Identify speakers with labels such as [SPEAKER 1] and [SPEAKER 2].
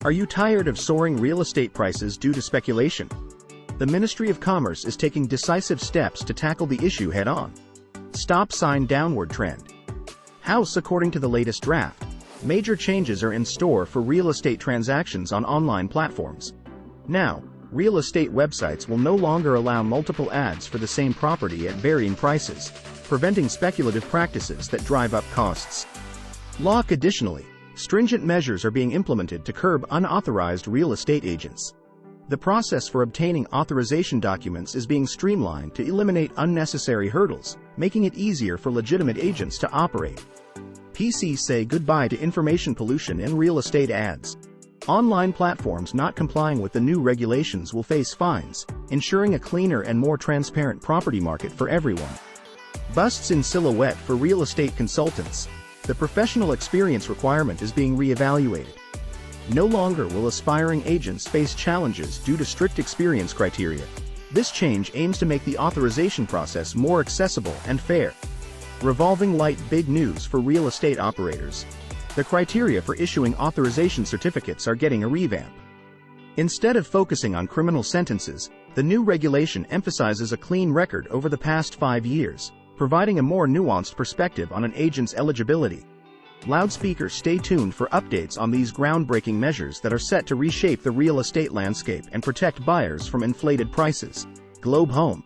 [SPEAKER 1] Are you tired of soaring real estate prices due to speculation? The Ministry of Commerce is taking decisive steps to tackle the issue head-on. Stop sign downward trend. House. According to the latest draft, major changes are in store for real estate transactions on online platforms. Now, real estate websites will no longer allow multiple ads for the same property at varying prices, preventing speculative practices that drive up costs. Additionally, stringent measures are being implemented to curb unauthorized real estate agents. The process for obtaining authorization documents is being streamlined to eliminate unnecessary hurdles, making it easier for legitimate agents to operate. PCs say goodbye to information pollution in real estate ads. Online platforms not complying with the new regulations will face fines, ensuring a cleaner and more transparent property market for everyone. Busts in silhouette for real estate consultants. The professional experience requirement is being reevaluated. No longer will aspiring agents face challenges due to strict experience criteria. This change aims to make the authorization process more accessible and fair. Revolving light. Big news for real estate operators. The criteria for issuing authorization certificates are getting a revamp. Instead of focusing on criminal sentences, the new regulation emphasizes a clean record over the past 5 years, providing a more nuanced perspective on an agent's eligibility. Loudspeakers. Stay tuned for updates on these groundbreaking measures that are set to reshape the real estate landscape and protect buyers from inflated prices. Globe Home.